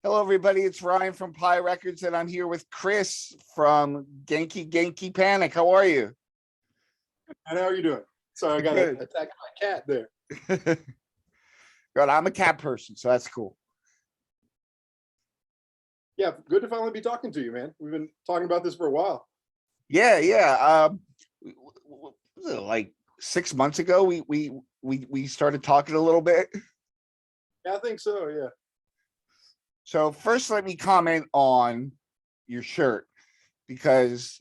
Hello, everybody. It's Ryan from Pi Records, and I'm here with Chris from Genki Genki Panic. How are you? And how are you doing? Sorry, I got Good. attacked by a cat there. Good. I'm a cat person, so that's cool. Yeah, good to finally be talking to you, man. We've been talking about this for a while. Yeah. Was it like 6 months ago, we started talking a little bit. Yeah, I think so. Yeah. So first, let me comment on your shirt because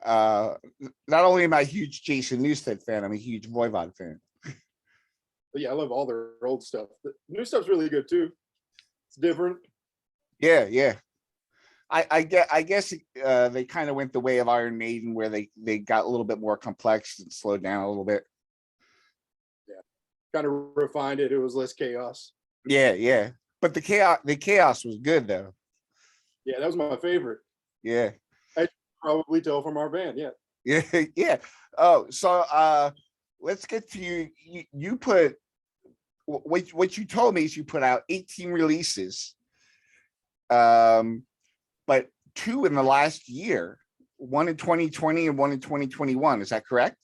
not only am I a huge Jason Newsted fan, I'm a huge Voivod fan. But yeah, I love all their old stuff. The new stuff's really good too. It's different. Yeah. I guess they kind of went the way of Iron Maiden, where they got a little bit more complex and slowed down a little bit. Yeah. Kind of refined it. It was less chaos. Yeah. But the chaos was good though. Yeah, that was my favorite. Yeah. I probably tell from our band. Yeah. Yeah. Oh, so let's get to you put what you told me is you put out 18 releases. But two in the last year, one in 2020 and one in 2021. Is that correct?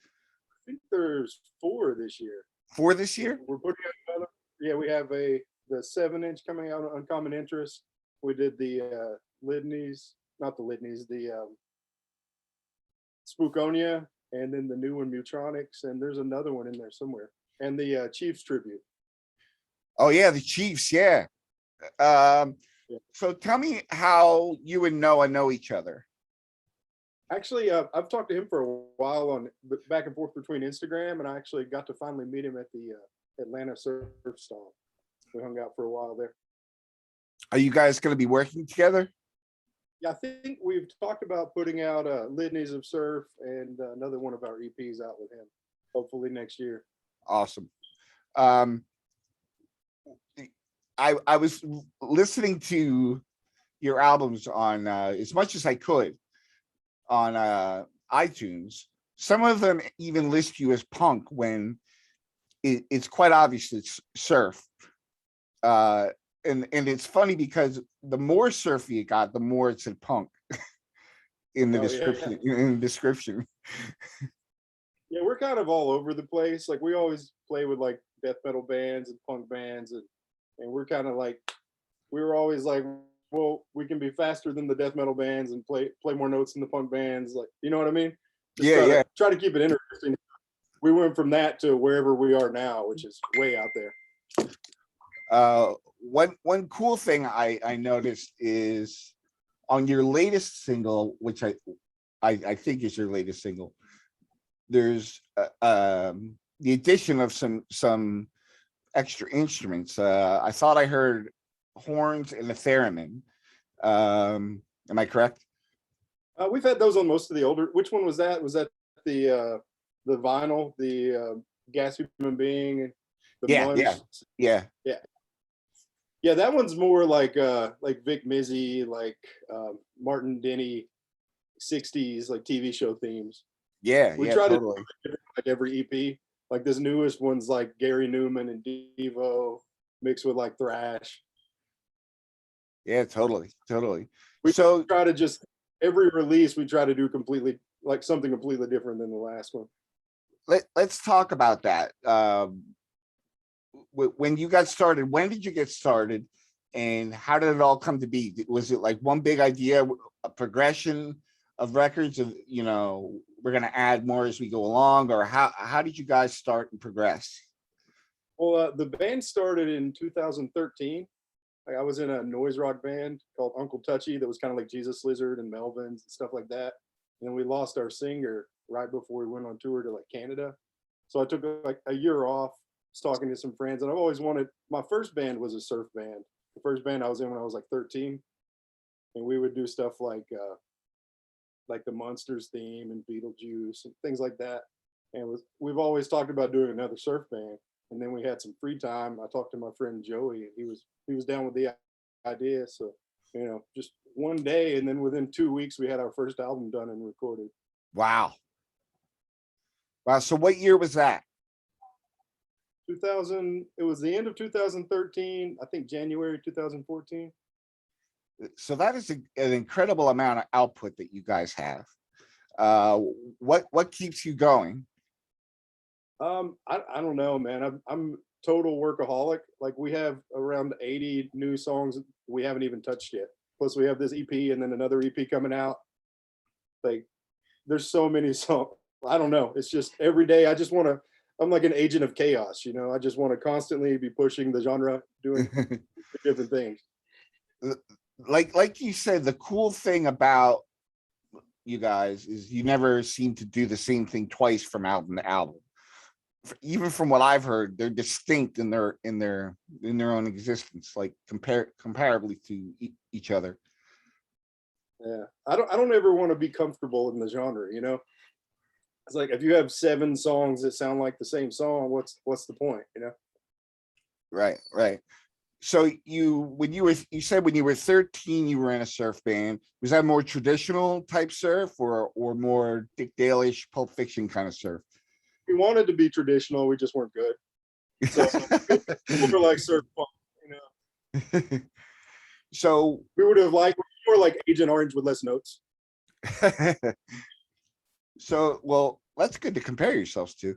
I think there's 4 this year. 4 this year? We're putting out another. Yeah, we have the 7-inch coming out on Uncommon Interest. We did the Litanies, not the Litanies, the Spookonia, and then the new one, Mutronics, and there's another one in there somewhere. And the Chiefs tribute. Oh yeah, the Chiefs. Yeah. So tell me how you and Noah know each other. Actually, I've talked to him for a while on back and forth between Instagram, and I actually got to finally meet him at the Atlanta Surf Stall. We hung out for a while there. Are you guys going to be working together? Yeah, I think we've talked about putting out Litanies of Surf and another one of our EPs out with him, hopefully next year. Awesome. I was listening to your albums on as much as I could on iTunes. Some of them even list you as punk when it's quite obvious it's surf. And it's funny because the more surfy it got, the more it said punk in the description. Yeah. In the description. Yeah, we're kind of all over the place. Like we always play with like death metal bands and punk bands, and we're kind of like, we were always like, well, we can be faster than the death metal bands and play more notes than the punk bands. Like, you know what I mean? Just try to keep it interesting. We went from that to wherever we are now, which is way out there. One cool thing I noticed is on your latest single, which I think is your latest single, there's the addition of some extra instruments. I thought I heard horns and a theremin. Am I correct? We've had those on most of the older. Which one was that? Was that the vinyl, the Gas Human Being, the Munch? Yeah. That one's more like Vic Mizzy, like Martin Denny, 60s like TV show themes. We try totally. to do like every EP. Like this newest one's like Gary Newman and Devo mixed with like thrash. Yeah, totally. We try to just every release we try to do completely like something completely different than the last one. Let's talk about that. When you got started, when did you get started, and how did it all come to be? Was it like one big idea, a progression of records of, we're going to add more as we go along, or how did you guys start and progress? Well, the band started in 2013. Like, I was in a noise rock band called Uncle Touchy that was kind of like Jesus Lizard and Melvins and stuff like that. And then we lost our singer right before we went on tour to like Canada. So I took like a year off, was talking to some friends, and I've always wanted, my first band was a surf band. The first band I was in when I was like 13. And we would do stuff like the Monsters theme and Beetlejuice and things like that. And we've always talked about doing another surf band. And then we had some free time. I talked to my friend Joey, and he was down with the idea. So, just one day, and then within 2 weeks, we had our first album done and recorded. Wow. So what year was that? 2000. It was the end of 2013. I think January 2014. So that is an incredible amount of output that you guys have. Uh, what keeps you going? I don't know, man. I'm total workaholic. Like we have around 80 new songs we haven't even touched yet. Plus we have this EP and then another EP coming out. Like there's so many songs. I don't know. It's just every day I just want to. I'm like an agent of chaos, you know. I just want to constantly be pushing the genre, doing different things. Like you said, the cool thing about you guys is you never seem to do the same thing twice from album to album. Even from what I've heard, they're distinct in their own existence, like comparably to each other. Yeah, I don't ever want to be comfortable in the genre, you know. It's like if you have 7 songs that sound like the same song, what's the point, you know? Right, right. So you said when you were 13 you were in a surf band. Was that more traditional type surf or more Dick Dale-ish Pulp Fiction kind of surf? We wanted to be traditional, we just weren't good. So we were like surf punk, you know. So we would have liked more like Agent Orange with less notes. So well, that's good to compare yourselves to.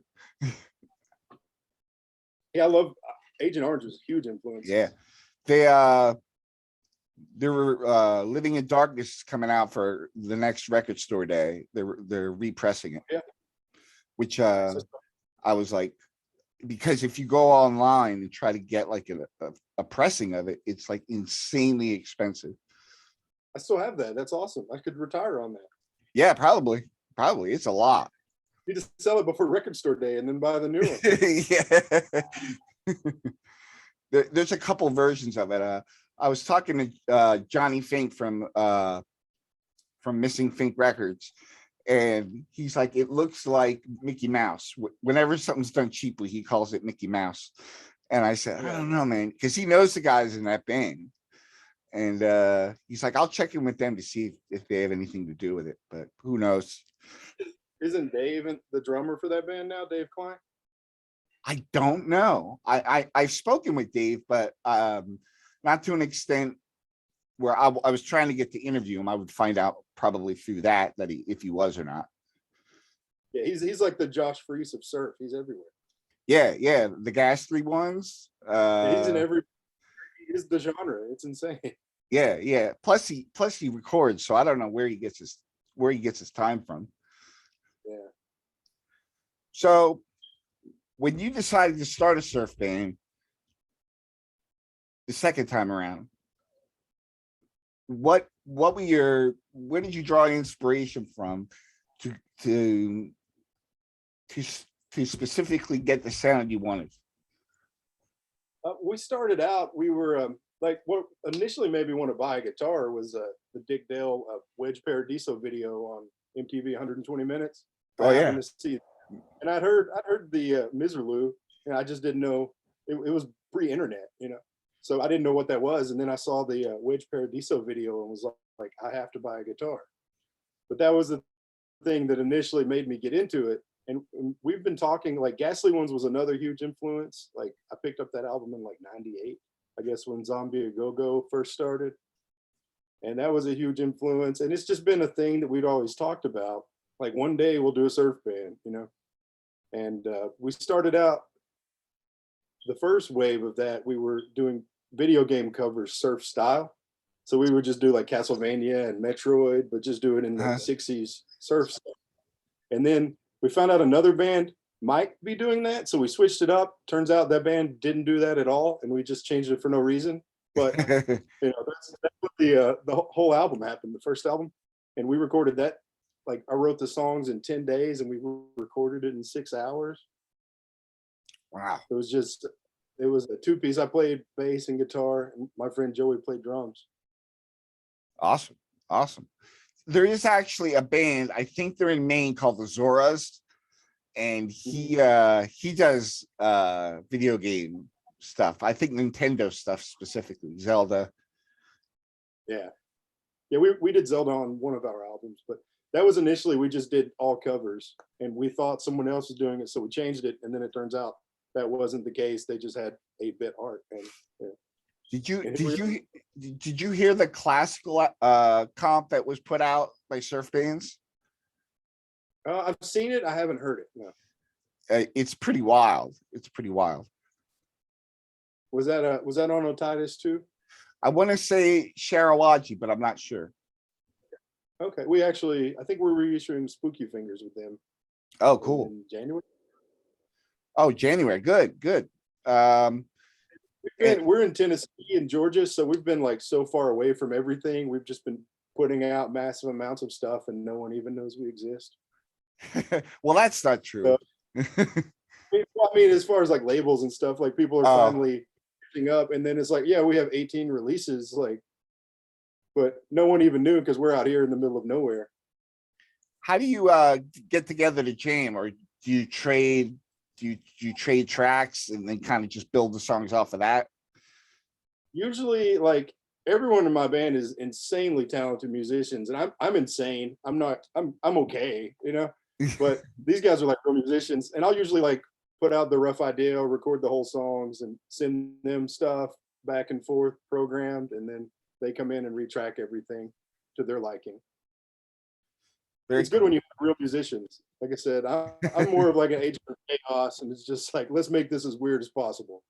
Yeah, I love Agent Orange was a huge influence. Yeah. They were Living in Darkness coming out for the next record store day. They're repressing it. Yeah. Which I was like, because if you go online and try to get like a pressing of it, it's like insanely expensive. I still have that. That's awesome. I could retire on that. Yeah, probably it's a lot. You just sell it before record store day and then buy the new one. Yeah. There's a couple versions of it. I was talking to Johnny Fink from Missing Fink Records, and he's like, it looks like Mickey Mouse. Whenever something's done cheaply, he calls it Mickey Mouse. And I said, I don't know, man, because he knows the guys in that band. And he's like, I'll check in with them to see if they have anything to do with it, but who knows? Isn't Dave the drummer for that band now, Dave Klein? I don't know. I've spoken with Dave, but not to an extent where I was trying to get to interview him. I would find out probably through that if he was or not. Yeah, he's like the Josh Freese of surf. He's everywhere. Yeah, the Ghastly ones. He's in every. He's the genre. It's insane. Yeah. Plus he records, so I don't know where he gets his time from. Yeah. So when you decided to start a surf band the second time around, where did you draw inspiration from to specifically get the sound you wanted? We started out, we were like what initially made me want to buy a guitar was the Dick Dale Wedge Paradiso video on MTV 120 Minutes. Oh yeah. To see, and I'd heard the Miserlou, and I just didn't know it was pre-internet, you know, so I didn't know what that was. And then I saw the Wedge Paradiso video and was like, I have to buy a guitar. But that was the thing that initially made me get into it. And we've been talking, like Ghastly Ones was another huge influence. Like I picked up that album in like 98, I guess, when Zombie A Go-Go first started. And that was a huge influence. And it's just been a thing that we'd always talked about. Like one day we'll do a surf band, you know? And we started out, the first wave of that, we were doing video game covers surf style. So we would just do like Castlevania and Metroid, but just do it in the 60s surf stuff. And then we found out another band might be doing that, so we switched it up. Turns out that band didn't do that at all, and we just changed it for no reason. But you know, that's what the whole album happened, the first album, and we recorded that. Like I wrote the songs in 10 days, and we recorded it in 6 hours. Wow! It was a 2-piece. I played bass and guitar, and my friend Joey played drums. Awesome. There is actually a band, I think they're in Maine, called the Zoras, and he does video game stuff. I think Nintendo stuff specifically, Zelda. Yeah, we did Zelda on one of our albums, but that was initially we just did all covers, and we thought someone else was doing it, so we changed it, and then it turns out that wasn't the case. They just had 8-bit art. And yeah. Did you And did you did you hear the classical comp that was put out by Surf Bands? I've seen it. I haven't heard it. No. It's pretty wild. It's pretty wild. Was that on Otitis too? I want to say Sharawaji, but I'm not sure. Okay. I think we're reissuing Spooky Fingers with them Oh, cool. in January. Oh, January. Good, good. And We're in Tennessee and Georgia, so we've been like so far away from everything. We've just been putting out massive amounts of stuff, and no one even knows we exist. well, that's not true. So, I mean, as far as like labels and stuff, like people are finally picking up, and then it's like, yeah, we have 18 releases, like, but no one even knew because we're out here in the middle of nowhere. How do you get together to jam, or do you trade? Do you trade tracks and then kind of just build the songs off of that? Usually, like everyone in my band is insanely talented musicians, and I'm insane. I'm not. I'm okay, you know. But these guys are like real musicians, and I'll usually like put out the rough idea, record the whole songs, and send them stuff back and forth, programmed, and then they come in and retrack everything to their liking. It's good when you have real musicians. Like I said, I'm more of like an agent of chaos, and it's just like, let's make this as weird as possible.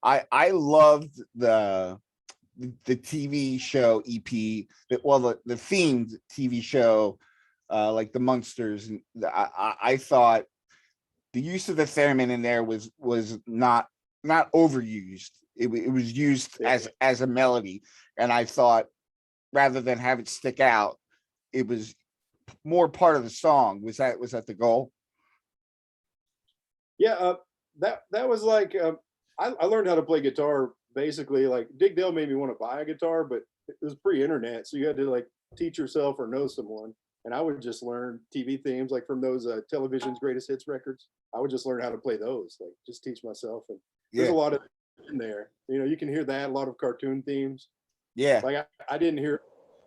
I loved the TV show EP, the themed TV show, like the Munsters, and I thought the use of the theremin in there was not overused. It was used as a melody, and I thought rather than have it stick out, it was more part of the song. Was that the goal? Yeah, that was like I learned how to play guitar basically. Like Dig Dale made me want to buy a guitar, but it was pre-internet, so you had to like teach yourself or know someone. And I would just learn TV themes, like from those television's greatest hits records. I would just learn how to play those, like just teach myself. And there's a lot of in there. You know, you can hear that, a lot of cartoon themes. Yeah. Like I didn't hear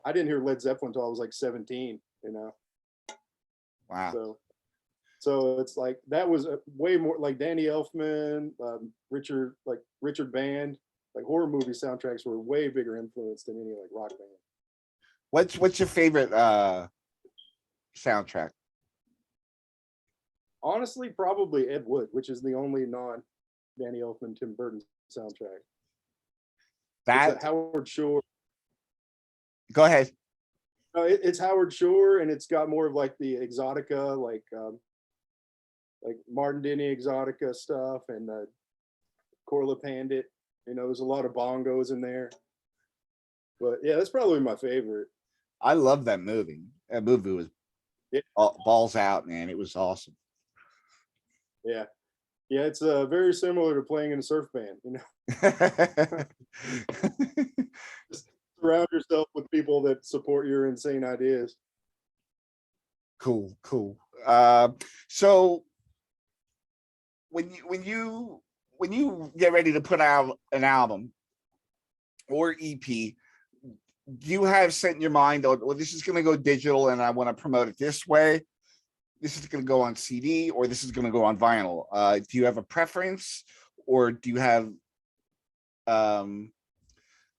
Led Zeppelin until I was like 17. You know. Wow. So it's like that was way more like Danny Elfman, Richard Band, like horror movie soundtracks were way bigger influence than any like rock band. What's your favorite soundtrack? Honestly, probably Ed Wood, which is the only non-Danny Elfman, Tim Burton soundtrack. It's Howard Shore. Go ahead. It's Howard Shore, and it's got more of like the exotica, like Martin Denny exotica stuff, and Corla Pandit. You know, there's a lot of bongos in there. But yeah, that's probably my favorite. I love that movie. That movie was balls out, man. It was awesome. Yeah. Yeah, it's very similar to playing in a surf band, you know. Just surround yourself with people that support your insane ideas. Cool. So when you get ready to put out an album or EP, do you have set in your mind, well, this is going to go digital and I want to promote it this way? This is going to go on CD, or this is going to go on vinyl. Do you have a preference, or do you have,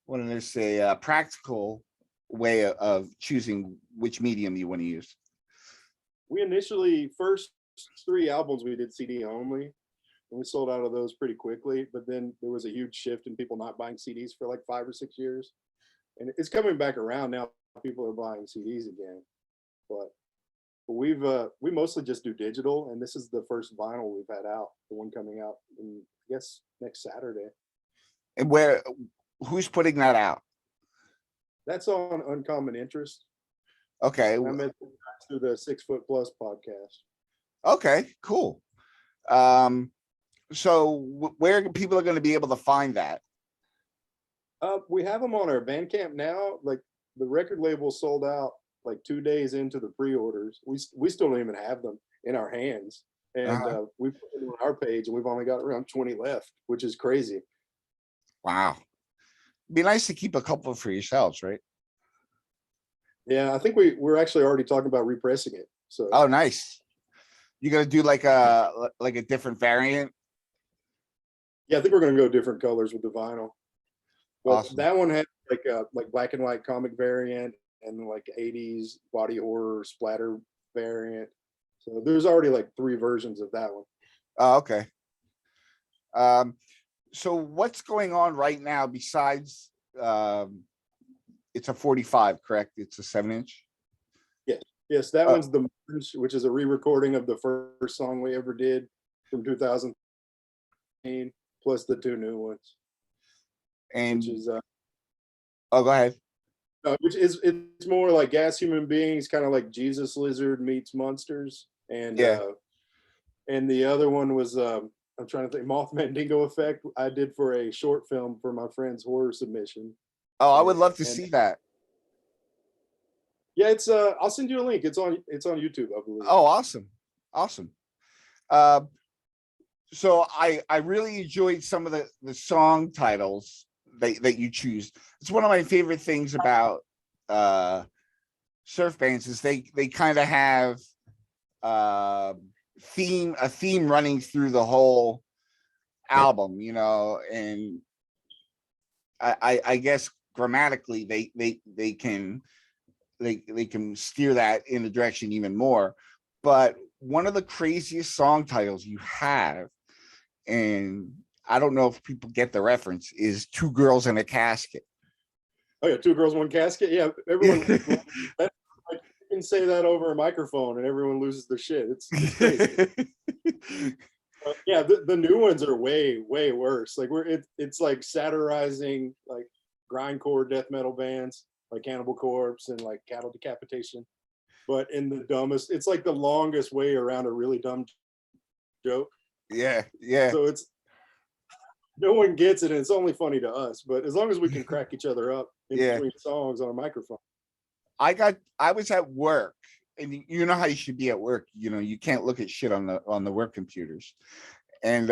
what did I say, a practical way of choosing which medium you want to use? We initially, first 3 albums we did CD only, and we sold out of those pretty quickly. But then there was a huge shift in people not buying CDs for like 5 or 6 years, and it's coming back around now. People are buying CDs again, but we mostly just do digital, and this is the first vinyl we've had out, the one coming out in, I guess, next Saturday. And who's putting that out? That's on Uncommon Interest. Okay. And I met them through the 6 Foot Plus podcast. Okay, cool. So where people are going to be able to find that? We have them on our Bandcamp now. Like the record label sold out like 2 days into the pre-orders. We still don't even have them in our hands, and we put them on our page, and we've only got around 20 left, which is crazy. Wow. It'd be nice to keep a couple for yourselves, right? Yeah, I think we're actually already talking about repressing it. So nice. You gonna do like a different variant Yeah, I think we're gonna go different colors with the vinyl. But Awesome. that one had like a black and white comic variant and like 80s body horror splatter variant. So there's already like 3 versions of that one. Oh, okay. Um, so what's going on right now besides it's a 45, correct? It's a 7-inch. Yes, yes, that Uh, one's the Merge, which is a re-recording of the first song we ever did from 2018, plus the 2 new ones, and which is oh, go ahead. which is it's more like Gas Human Beings, kind of like Jesus Lizard meets Monsters, Yeah. and the other one was I'm trying to think, Mothman Dingo Effect. I did for a short film for my friend's horror submission, Oh, I would love to and see that. yeah, it's I'll send you a link. It's on YouTube, I believe. Oh, awesome. Awesome. Uh, so I really enjoyed some of the song titles that you choose. It's one of my favorite things about surf bands is they kind of have uh a theme running through the whole album, and I guess grammatically they can steer that in the direction even more. But one of the craziest song titles you have, and I don't know if people get the reference, is Two Girls in a Casket. Oh yeah, 2 girls, 1 casket. Yeah, everyone that, like, you can say that over a microphone and everyone loses their shit. It's crazy. Yeah, the new ones are way worse. Like it's like satirizing like grindcore death metal bands like Cannibal Corpse and like Cattle Decapitation, but in the dumbest. It's like the longest way around a really dumb joke. Yeah, yeah, So it's no one gets it, and it's only funny to us. But as long as we can crack each other up in yeah. between songs on a microphone. I was at work, and you know how you should be at work. You can't look at shit on the work computers. And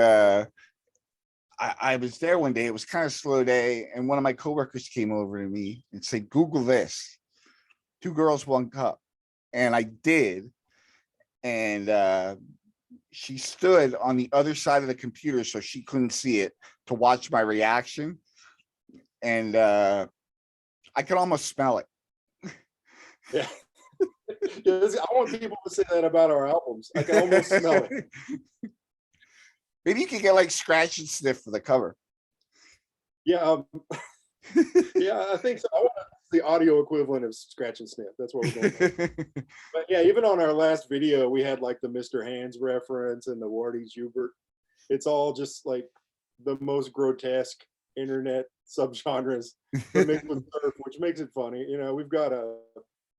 I was there one day. It was kind of a slow day, and one of my coworkers came over to me and said, "Google this: 2 girls, 1 cup." And I did, and she stood on the other side of the computer so she couldn't see it to watch my reaction, and I could almost smell it. Yeah. I want people to say that about our albums. I can almost smell it. Maybe you could get like Scratch and Sniff for the cover. Yeah, yeah, I think so. I want the audio equivalent of Scratch and Sniff. That's what we're going for. But yeah, even on our last video, we had like the Mr. Hands reference and the Wardy Jubert. It's all just like the most grotesque internet subgenres, but mixed with surf, which makes it funny. We've got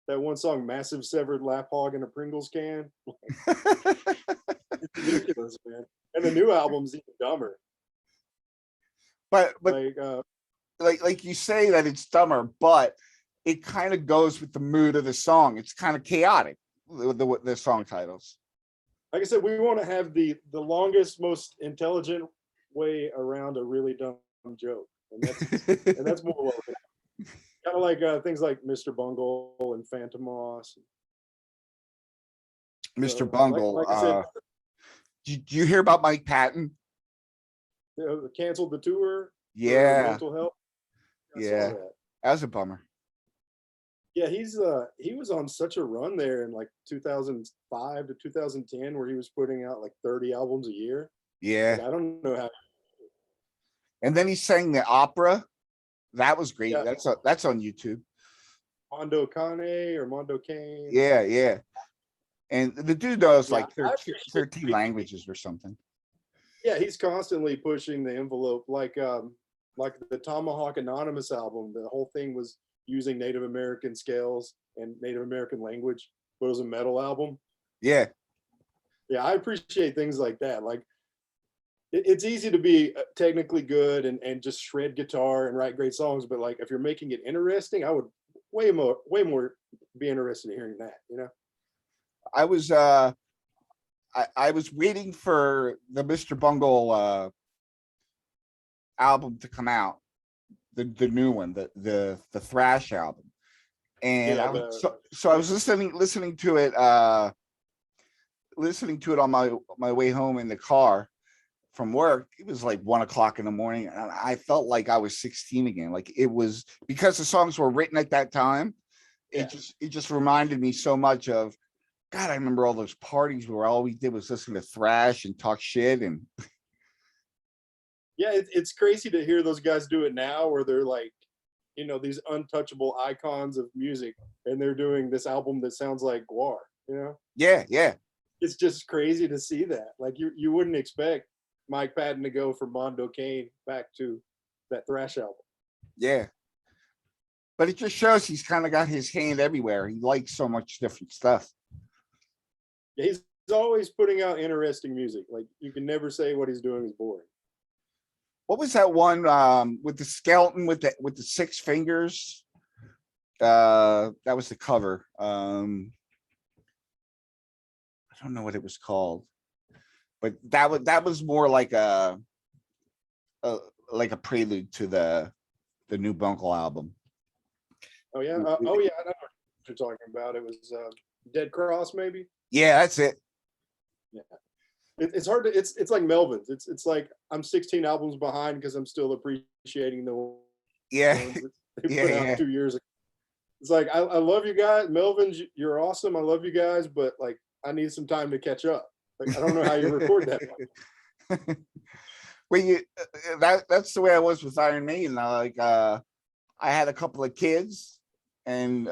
that one song, Massive Severed Lap Hog in a Pringles Can. It's ridiculous, man. And the new album's even dumber. but Like you say that it's dumber, but it kind of goes with the mood of the song. It's kind of chaotic, the song titles. like I said, we want to have the longest, most intelligent way around a really dumb joke, and that's more what we're kind of like things like Mr. Bungle and Phantom Moss. Mr. So, Bungle. like I said, did you hear about Mike Patton? Canceled the tour. Yeah, mental health. I saw yeah, that. that was a bummer. Yeah, he was on such a run there in like 2005 to 2010 where he was putting out like 30 albums a year. Yeah, Like, I don't know how. and then he sang the opera. That was great. Yeah. That's on YouTube. Mondo Cane or Mondo Cane. Yeah, yeah. And the dude knows Yeah, like 13 languages or something. Yeah, he's constantly pushing the envelope. Like the Tomahawk Anonymous album, the whole thing was using Native American scales and Native American language, but it was a metal album. Yeah. Yeah, I appreciate things like that. Like it's easy to be technically good and just shred guitar and write great songs, but like if you're making it interesting, I would way more be interested in hearing that. I was I was waiting for the Mr. Bungle album to come out, the new one, the thrash album, and Yeah, I was so I was listening to it on my way home in the car, from work. It was like 1 o'clock in the morning, and I felt like I was 16 again. Like it was because the songs were written at that time. Yeah. It just reminded me so much of God. I remember all those parties where all we did was listen to thrash and talk shit. And Yeah, it's crazy to hear those guys do it now, where they're like, these untouchable icons of music, and they're doing this album that sounds like Guar. yeah, yeah, It's just crazy to see that. Like you wouldn't expect Mike Patton to go from Mondo Cane back to that thrash album. yeah. But it just shows he's kind of got his hand everywhere. He likes so much different stuff. Yeah, he's always putting out interesting music. Like you can never say what he's doing is boring. What was that one with the skeleton with the six fingers? That was the cover. I don't know what it was called, but that was more like a prelude to the new Bunkle album. Oh yeah, oh yeah, I know what you're talking about. It was Dead Cross, maybe. Yeah, that's it. Yeah, it's hard to. It's like Melvin's. It's like I'm 16 albums behind because I'm still appreciating the Yeah, ones that they yeah, put out yeah. 2 years ago. It's like I love you guys, Melvin's. You're awesome. I love you guys, but like I need some time to catch up. Like I don't know how you record that much. Well, that's the way I was with Iron Maiden. I had a couple of kids, and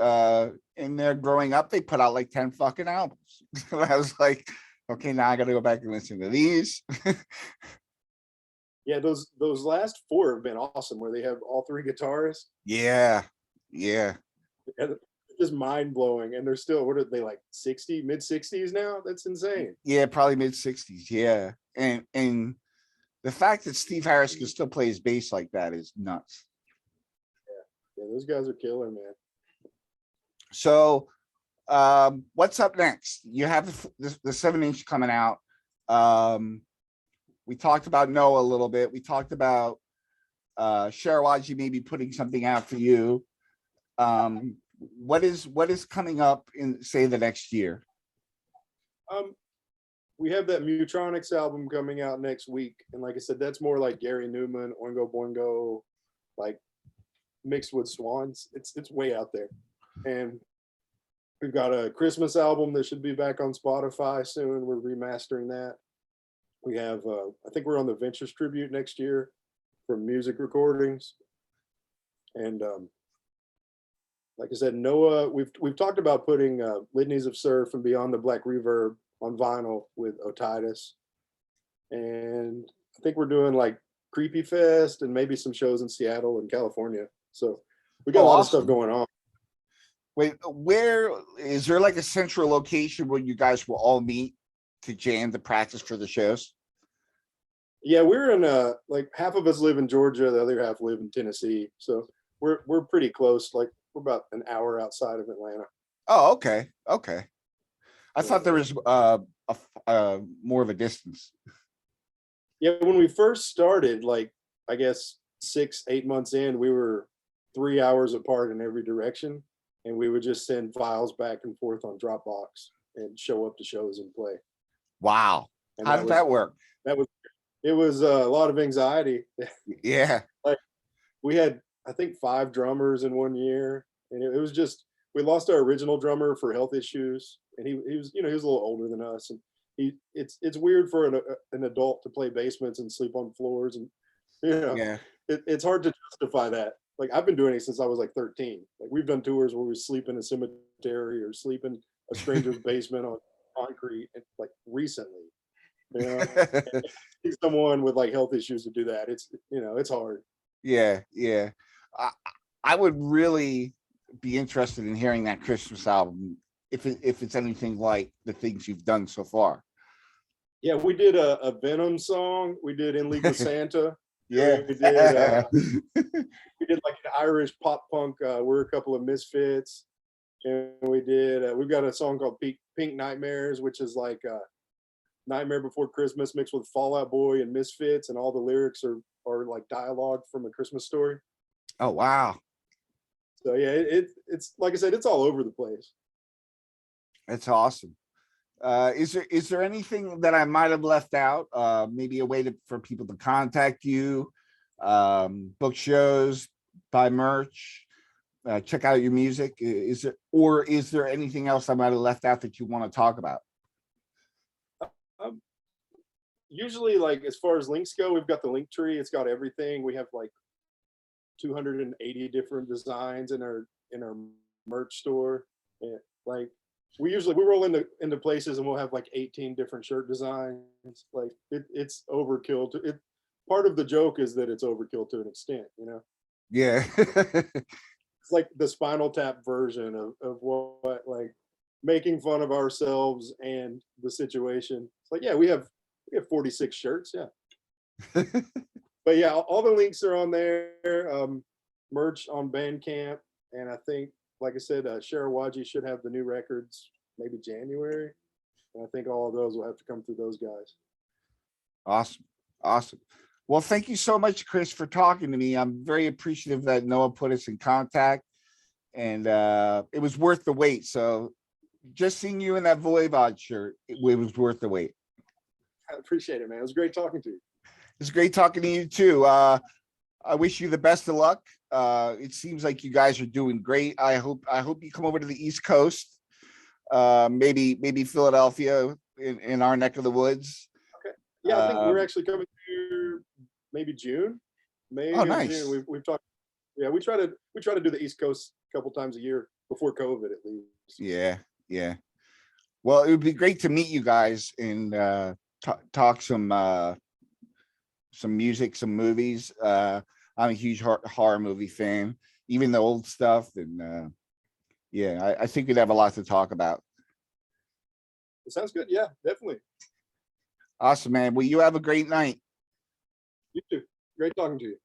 in there growing up, they put out like 10 fucking albums. And I was like, okay, now I got to go back and listen to these. Yeah, those last 4 have been awesome, where they have all 3 guitarists. Yeah, yeah, And it's just mind blowing, and they're still, what are they, like 60, mid 60s now? That's insane. yeah, probably mid-60s. Yeah, and the fact that Steve Harris can still play his bass like that is nuts. Yeah, those guys are killer, man. So, what's up next? You have the 7-inch coming out. We talked about Noah a little bit. We talked about Sharawaji maybe putting something out for you. What is coming up in, say, the next year? We have that Mutronics album coming out next week, and like I said, that's more like Gary Newman, Oingo Boingo, like mixed with Swans. It's way out there. And we've got a Christmas album that should be back on Spotify soon. We're remastering that. We have I think we're on the Ventures Tribute next year for music recordings. And like I said, Noah, we've talked about putting Litanies of Surf and Beyond the Black Reverb on vinyl with Otitis. And I think we're doing like Creepy Fest and maybe some shows in Seattle and California. So we got a lot of stuff going on. Wait, where is there like a central location where you guys will all meet to jam, to practice for the shows? Yeah, we're in like half of us live in Georgia, the other half live in Tennessee. So we're pretty close. Like we're about an hour outside of Atlanta. Oh, okay, okay. I thought there was more of a distance. Yeah, when we first started, like I guess 6-8 months in, we were 3 hours apart in every direction, and we would just send files back and forth on Dropbox and show up to shows and play. Wow, And how did that work? It was a lot of anxiety. Yeah, Like we had, I think, 5 drummers in one year, and it was just, we lost our original drummer for health issues, and he was, he was a little older than us, and it's weird for an adult to play basements and sleep on floors, and yeah, it's hard to justify that. Like I've been doing it since I was like 13. Like we've done tours where we sleep in a cemetery or sleep in a stranger's basement on concrete, and like recently, and someone with like health issues to do that, it's hard. yeah, yeah. I would really be interested in hearing that Christmas album if it's anything like the things you've done so far. Yeah, we did a Venom song. We did In League with Santa. Yeah, we did like an Irish pop punk. We're a couple of misfits, and we've got a song called Pink Nightmares, which is like Nightmare Before Christmas mixed with Fall Out Boy and Misfits, and all the lyrics are like dialogue from A Christmas Story. Oh wow, So yeah, it's like I said, it's all over the place. that's awesome. Is there anything that I might have left out? Maybe a way for people to contact you, book shows, buy merch, check out your music. Is there anything else I might have left out that you want to talk about? Um, Usually, like as far as links go, we've got the link tree. It's got everything. We have like 280 different designs in our merch store. And like we roll into places and we'll have like 18 different shirt designs. Like it's overkill. Part of the joke is that it's overkill to an extent, you know. Yeah. It's like the Spinal Tap version of what like making fun of ourselves and the situation. It's like, yeah, we have 46 shirts, yeah. But yeah, all the links are on there. Merch on Bandcamp, and I think, like I said, Sharawaji should have the new records maybe January, and I think all of those will have to come through those guys. Awesome. Awesome. Well, thank you so much, Chris, for talking to me. I'm very appreciative that Noah put us in contact, and it was worth the wait. So just seeing you in that Voivod shirt, it was worth the wait. I appreciate it, man. It was great talking to you. It's great talking to you too. I wish you the best of luck. It seems like you guys are doing great. I hope you come over to the East Coast, maybe Philadelphia in our neck of the woods. Okay. Yeah, I think we're actually coming here maybe June. May Oh, or nice. June. We've talked. Yeah, we try to do the East Coast a couple times a year before COVID at least. Yeah, yeah. Well, it would be great to meet you guys and talk some music, some movies. I'm a huge horror movie fan, even the old stuff. And yeah, I think we'd have a lot to talk about. It sounds good. Yeah, definitely. Awesome, man. Well, you have a great night. You too. Great talking to you.